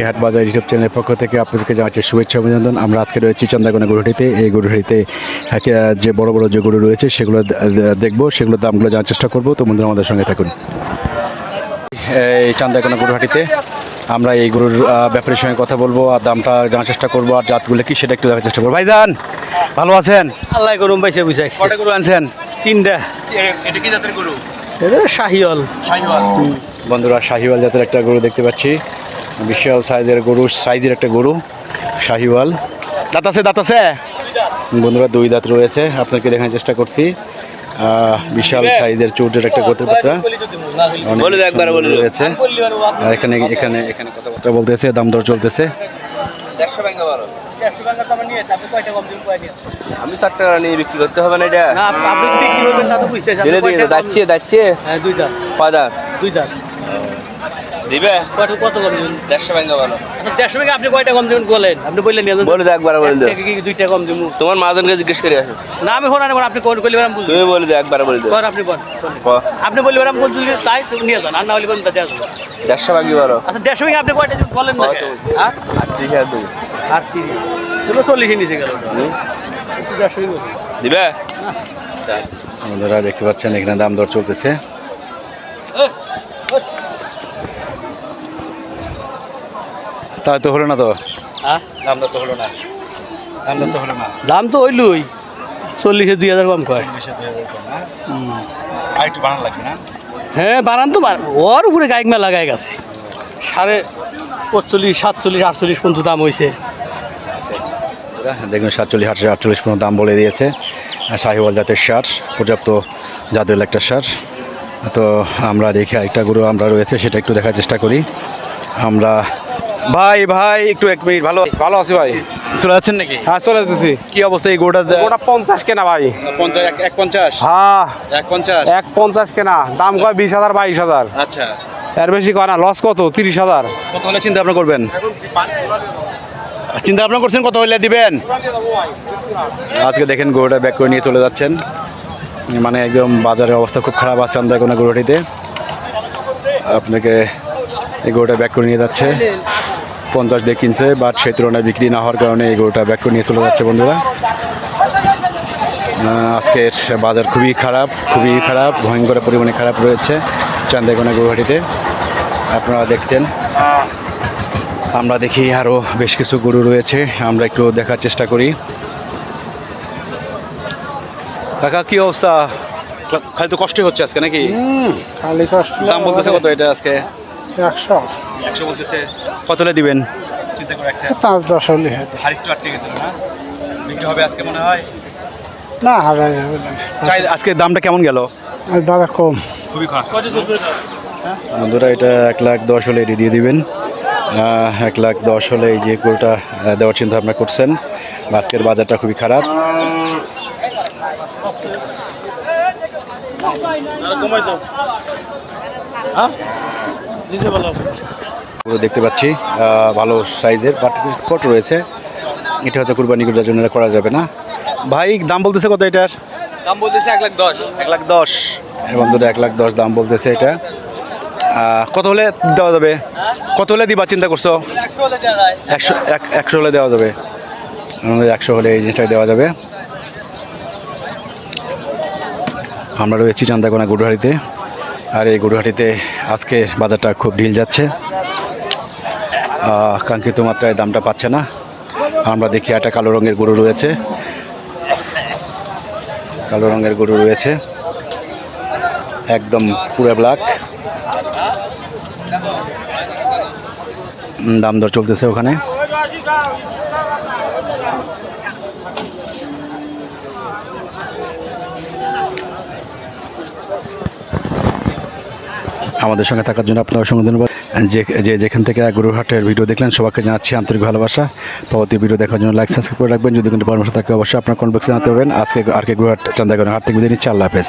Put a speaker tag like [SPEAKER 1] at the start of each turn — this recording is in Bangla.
[SPEAKER 1] হাট বাজার ইউটিউব চ্যানেলের পক্ষ থেকে আপনাদেরকে জানাচ্ছি শুভেচ্ছা অভিনন্দন। আমরা আজকে রয়েছি চান্দাকোনা গরুহাটিতে। এই গরুহাটিতে যে বড় বড় যে গরু রয়েছে সেগুলো দেখবো, সেগুলোর দামগুলো জানার চেষ্টা করবো। তো বন্ধুরা আমাদের সঙ্গে থাকুন। এই চান্দাকোনা গরুহাটিতে আমরা এই গরুর ব্যাপারের সঙ্গে কথা বলবো আর দামটা জানার চেষ্টা করবো, আর জাতগুলো কি সেটা একটু দেখার চেষ্টা করবো। ভাইজান ভালো আছেন?
[SPEAKER 2] আল্লাহ গরম পাইছে বুঝাই।
[SPEAKER 1] কটা গরু আনছেন?
[SPEAKER 2] 3টা।
[SPEAKER 1] এটা কি জাতের গরু?
[SPEAKER 2] এটা শাহিওয়াল।
[SPEAKER 1] বন্ধুরা শাহিওয়াল জাতের একটা গরু দেখতে পাচ্ছি, বিশাল সাইজের একটা গরু শাহিওয়াল। দাঁত আছে বন্ধুরা, 2 দাঁত রয়েছে। আপনাকে দেখানোর চেষ্টা করছি। বিশাল সাইজের চৌটের একটা গরুটা রয়েছে। আর এখানে এখানে এখানে কথাবার্তা বলতেছে, দাম দর চলতেছে।
[SPEAKER 2] আমি 7 টাকা নিয়ে বিক্রি করতে হবে না এটা? না, আপনি বিক্রি করবেন তা তো বুঝতেছেন। যাচ্ছে 2 দাঁত। 5 দাঁত 2 দাঁত দিবে। কত কম দিবেন? 150 টাকা ভালো। আচ্ছা 150 টাকা আপনি কয়টা কম দিবেন বলেন? আপনি বললেন না, বলে দাও একবার বলে দাও। কি 2টা কম দিমু? তোমার মাঝনকে জিজ্ঞেস করে আসো। না আমি শোনা না, আপনি কোন কইলে আমি বুঝি। তুমি বলে দাও একবার বলে দাও। কর আপনি বল। আপনি বললে আমি বলছি তাই নিয়ে যান, আর না হলে কোন দাঁত আছে? 150 টাকা ভালো। আচ্ছা 150 টাকা আপনি কয়টা বলেন না? হ্যাঁ 38 টাকা দেব। 38 চলো 40 এর নিচে গেল। 150 টাকা দিবে। আচ্ছা
[SPEAKER 1] আপনারা দেখতে পাচ্ছেন এখানে দাম দর চলতেছে। তাই তো হলো না তো?
[SPEAKER 2] হ্যাঁ
[SPEAKER 1] দাম দর তো হলো না।
[SPEAKER 2] দাম তো হইলই 40 এর 2000 কম কয়।
[SPEAKER 1] আর একটু বাড়ানো লাগবে না?
[SPEAKER 2] হ্যাঁ বাড়ান তো ওর উপরে গাইক মেলা লাগাই গেছে। 45, 47, 48 পর্যন্ত দাম হয়েছে।
[SPEAKER 1] দেখুন 47, 48 পর্যন্ত দাম বলে দিয়েছে। শাহিওয়াল জাতের সার, পর্যাপ্ত জাতের একটা সার। তো আমরা দেখি আরেকটা গরু আমরা রয়েছে, সেটা একটু দেখার চেষ্টা করি আমরা। ভাই একটু 1 মিনিট। ভালো আছি ভাই। চলে যাচ্ছেন নাকি?
[SPEAKER 2] হ্যাঁ চলে যেতেছি।
[SPEAKER 1] কি অবস্থা এই গরুটা?
[SPEAKER 2] ওটা 50 কেনা ভাই।
[SPEAKER 1] 150?
[SPEAKER 2] হ্যাঁ
[SPEAKER 1] 150
[SPEAKER 2] কেনা, দাম কয় 20,000 22,000।
[SPEAKER 1] আচ্ছা
[SPEAKER 2] এর বেশি কয় না। লস কত? 30,000।
[SPEAKER 1] কত হলে চিন্তা ভাবনা করবেন? চিন্তা ভাবনা করছেন কত হলে দিবেন? আজকে দেখেন গরুটা ব্যাক করে নিয়ে চলে যাচ্ছেন। মানে একদম বাজারের অবস্থা খুব খারাপ আছে চান্দাকোনা গরুটিতে। আপনাকে এই গরুটা ব্যাক করে নিয়ে যাচ্ছে। 50 দিয়ে কিনছে, বাট সেই তুলনায় বিক্রি না হওয়ার কারণে এই গরুটা ব্যাক করে নিয়ে চলে যাচ্ছে। বন্ধুরা আজকের বাজার খুবই খারাপ, ভয়ঙ্কর পরিমাণে খারাপ রয়েছে চান্দাকোনা গরুহাটিতে। আপনারা দেখছেন। আমরা দেখি আরও বেশ কিছু গরু রয়েছে, আমরা একটু দেখার চেষ্টা করি। কাকা কি অবস্থা? খালি তো কষ্টই হচ্ছে আজকে নাকি?
[SPEAKER 2] খালি কষ্ট।
[SPEAKER 1] দাম বলতেছে কত এটা আজকে?
[SPEAKER 2] 100
[SPEAKER 1] বলতেছে। কত হলে দিবেন চিন্তা করে রাখছেন?
[SPEAKER 2] 5-10 হলে
[SPEAKER 1] আর একটু আটকে গেছিল না? বিক্রি হবে আজকে মনে হয়
[SPEAKER 2] না। হাজার হবে না।
[SPEAKER 1] আজকে দামটা কেমন গেল?
[SPEAKER 2] দাদা কম,
[SPEAKER 1] খুবই খারাপ। বন্ধুরা এটা 1,10,000 হলে এটি দিয়ে দিবেন। 1,10,000 হলে এই যে গরুটা দেওয়ার চিন্তা ভাবনা করছেন। আজকের বাজারটা খুবই খারাপ। দেখতে পাচ্ছি ভালো সাইজের, বাট স্পট রয়েছে। এটা হচ্ছে কুরবানি করার জন্য করা যাবে না। ভাই দাম বলতেছে কত এটার?
[SPEAKER 2] দাম বলতেছে 1,10,000।
[SPEAKER 1] 1,10,000 বন্ধুরা, 1,10,000 দাম বলতেছে এটা। কত হলে দেওয়া যাবে? কত হলে দিবা চিন্তা করছো?
[SPEAKER 2] 100 হলে দেওয়া যায়।
[SPEAKER 1] 100 হলে দেওয়া যাবে। 100 হলে এই জিনিসটা দেওয়া যাবে। আমরা রয়েছি চান্দাকোনা গরুহাটিতে, আর এই গরুহাটিতে আজকে বাজারটা খুব ঢিল যাচ্ছে। কাঙ্ক্ষিত মাত্রায় দামটা পাচ্ছে না। আমরা দেখি একটা কালো রঙের গরু রয়েছে, একদম পুরো ব্ল্যাক। দাম দর চলতেছে ওখানে। আমাদের সঙ্গে থাকার জন্য আপনার অসংখ্য ধন্যবাদ। যেখান থেকে গরুহাটের ভিডিও দেখলেন সবাইকে জানাচ্ছি আন্তরিক ভালোবাসা। পরবর্তী ভিডিও দেখার জন্য লাইক সাবস্ক্রাইব করে রাখবেন। যদি কোনো পরামর্শ থাকে অবশ্যই আপনার কমেন্ট বক্সে জানাতে পারবেন। আজকে আর কে গরুহাট চান্দাকোনা হাট থেকে বিদায় নিচ্ছি। আল্লাহ হাফেজ।